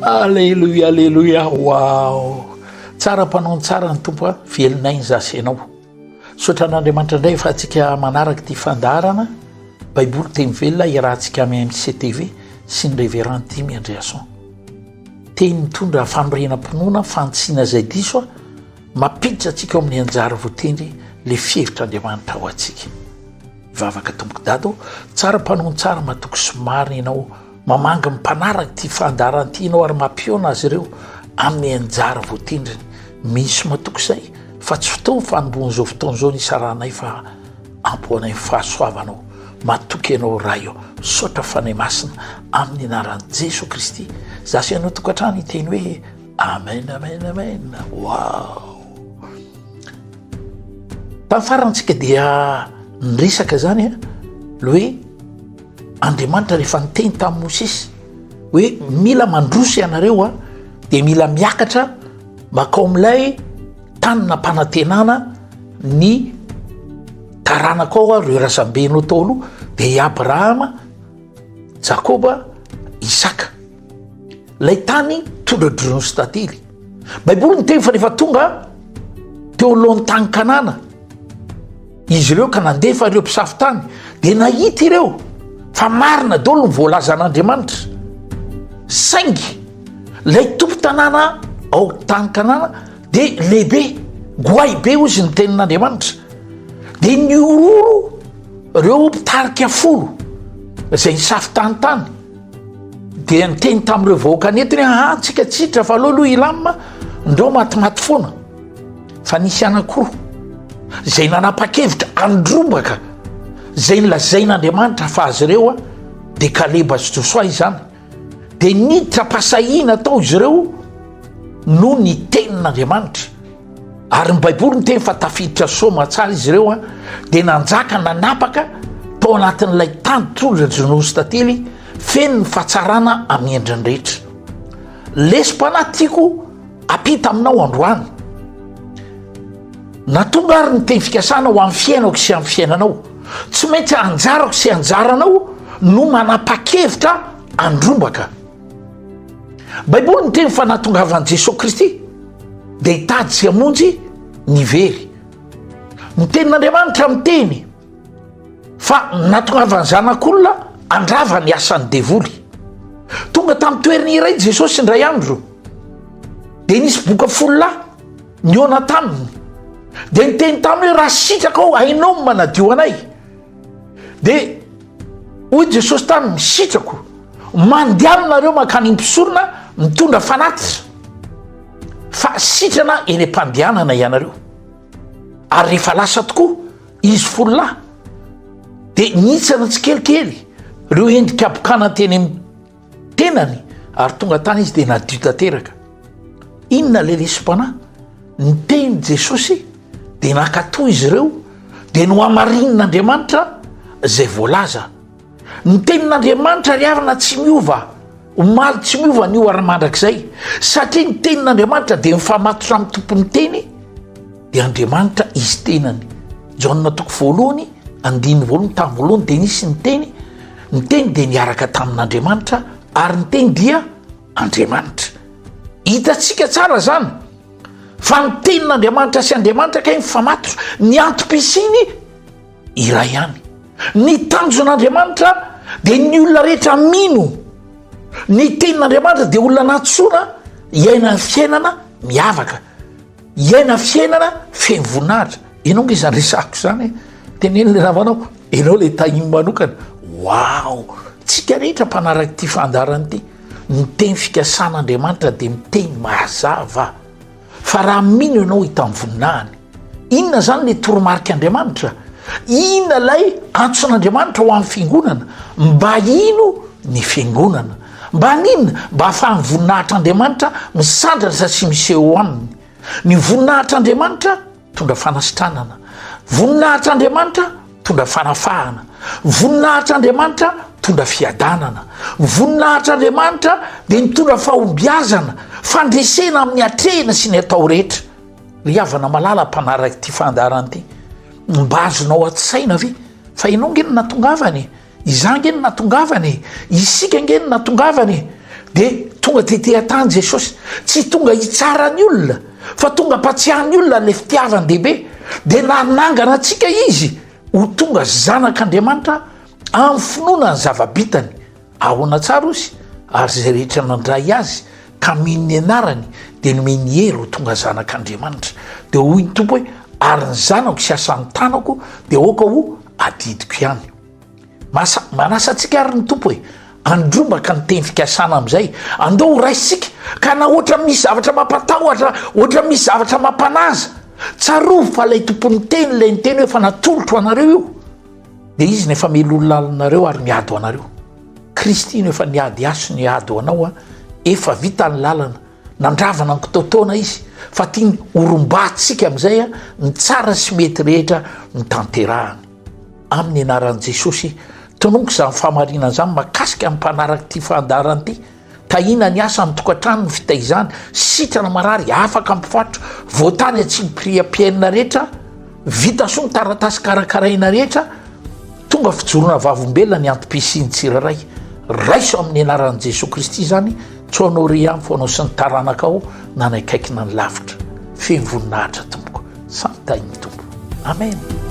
Alléluia, alléluia. Wow, tsara mpanao tsara ny tompo a velonay ny zasy ianao. Sotra n'Andriamanitra indray fa antsika manaraka ty fandarana baiboly teny velona irahantsika amin'ny MCTV sy ny révérend Dimy Andréasson. Teny mitondra fanorenam-pinoana fantsiana zay diso a mampiditra antsika ao amin'ny anjara voatendry le fievitr'Andriamanitra ho antsika. Ivavaka tomboko dado, tsara mpanao tsara matoky somary ianao mamanga mimpanaraka ty fandarana ty ianao ary mampiona azy ireo amin'ny anjara voatendriny. Misy matoky izay fa tsy fotoana fanomboana zao fotoana zao nisaranay fa ampoanay fahasoavanao matoky ianao raha io. Sotra fanay masina amin'ny anaran'i Jesosy Kristy. Zasy ianao tokantrano iteny hoe amen, amen, amen. Wow, tamin'ny farantsika dia niresaka zany a le hoe Andriamanitra rehefa niteny tamin'i Mosesy hoe mila mandroso ianareo a dia mila miakatra makao amin'ilay tany nampanantenana ny taranaka ao a reo razambenao taolo dia Abrahama, Jakoba, Isaka. Lay tany tondra-drono sy tantely. Baiboly niteny fa rehefa tonga teo alohan'ny tany Kanana izy ireo ka nandefa ireo mpisafy tany dia nahita ireo fa marina daholo ny voalaza an'Andriamanitra. Saingy lay tompo tanàna ao tany Kanana dia lehibe goay be ozy ny tenin'Andriamanitra dia niororo ireo mpitarika folo izay nisafy tany dia niteny tamin'ireo vahoaka netiny antsika tsitra fa aloha ilamina ndreo matimaty foana. Fa nisy anankiroa izay nanapa-kevitra andrombaka izay nilazain'Andriamanitra fa azy ireo a dia Kaleba sy Josoa izany dia niditra pasahiana tao izy ireo no ny tenin'Andriamanitra. Ary ny baiboly niteny fa tafiditra soma tsara izy ireo a dia nanjaka nanapaka tao anatin'ilay tany tondra-drono sy tantely feno ny fahatsarana amin'ny endriny rehetra. Lesom-panahy tiako apita aminao androany natonga ary ny teny fikasana ho amin'ny fiainako sy amin'ny fiainanao. Tsy maintsy anjarako sy anjaranao no manapa-kevitra andrombaka. Baiboly niteny fa natongavan'i Jesosy Kristy dia hitady sy hamonjy ny very. Ny tenin'Andriamanitra miteny fa natongavan'ny zanak'olona andrava ny asan'ny devoly. Tonga tamin'ny toerana iray Jesosy indray andro dia nisy boka folo lahy niona taminy dia niteny taminy hoe raha sitraka ao hainao ny manadio anay. Dia hoy Jesosy taminy misitrako mandehananareo mankany mpisorona mitondra fanatitra fa sitrana eny am-pandehanana ianareo. Ary rehefa lasa tokoa izy folo lahy dia nitsana tsikelikely ireo endrika abokana teny amin'ny tenany ary tonga tany izy dia nadio tanteraka. Inona le lesom-panahy niteny Jesosy dia nakatoa izy ireo dia no hamarin'Andriamanitra izay voalaza. Ny tenin'Andriamanitra ry havana tsy miova, omaly tsy miova ny oara mandrakizay satria ny tenin'Andriamanitra dia mifamatotra amin'ny tompony teny dia Andriamanitra izy tenany. Jaona toko voalohany andiny voalohany tamin'ny voalohany dia nisy ny teny dia niaraka tamin'Andriamanitra ary ny teny dia Andriamanitra. Hitantsika tsara zany fa ny tenin'Andriamanitra sy Andriamanitra kay mifamatotra ny antom-pisiny iray ihany. Ny tanjon'Andriamanitra dia ny olona rehetra mino ny tenin'Andriamanitra dia olona natsoana iaina ny fiainana miavaka, iaina fiainana feno voninahitra. Ianao nge izany resako zany teneny le namanao ianao le tahiny manokana. Wow, tsika rehetra mpanaraka ty fandarana ity miteny fikasan'Andriamanitra dia miteny mazava fa raha mino ianao hita amin'ny voninahiny. Inona zany le toromarik'Andriamanitra? Inona lay antson'Andriamanitra ho amin'ny fiangonana? Mba ino ny fiangonana? Mba ninona? Mba hahafahan'ny voninahitr'Andriamanitra misandratra sy miseho aminy. Ny voninahitr'Andriamanitra tondra fanasitranana, voninahitr'Andriamanitra tondra fanafahana, voninahitr'Andriamanitra tondra fiadanana, voninahitr'Andriamanitra dia mitondra fahombiazana, fandresena amin'ny atrehana sy ny atao rehetra. Ry havana malala mpanaraka ty fandarana ity mba azonao atsaina ve fa ianao nge ny natongavany, izah nge ny natongavany, isika nge ny natongavany dia tonga tetehatany jesosy tsy tonga hitsarany olona fa tonga mpatsiahany olona le fitiavany dehibe de nanangana atsika izy ho tonga zanak'Andriamanitra amin'ny finoana ny zavabitany ahoana tsara ozy ary zay rehetra nandray azy ka mino ny anarany de nomeny hery ho tonga zanak'Andriamanitra de hoy ny tompo hoe ary ny zanako sy asan'ny tanako de oka ho adidiko ihany manasa atsika ary ny tompo hoe andrombaka ny teny fikasana am'izay andao ho raisitsika ka na ohatra misy zavatra mampatahotra ohatra misy zavatra mampanaza tsarovy fa lay tompony teny lay ny teny hoe fa natolotro anareo io de izy nefa melolonalanareo ary miady ho anareo Kristy no efa niady aso niady ho anao a efa vita ny lalana nandravana ny kitaotaona izy fa tiany orombatsika am'izay a ny tsara sy mety rehetra ny tanterahany amin'ny anaran'i Jesosy tononiko zany fahamarinana zany makasika amin'ny mpanaraka ty fandarany ty tahina ny asa amin'ny tokantrano ny fitaizany sitrana marary afaka ampifatro voatany atsipriam-piainana rehetra vita so ny taratasy karakaraina rehetra tonga fijorona vavombelona ny antom-pisiny tsiraray raiso amin'ny anaran'i Jesosy Kristy zany tso anao ry any foanao sy ny taranaka ao nanakaikina ny lavitra feno voninahitra tompoko samy tahiny tompo amen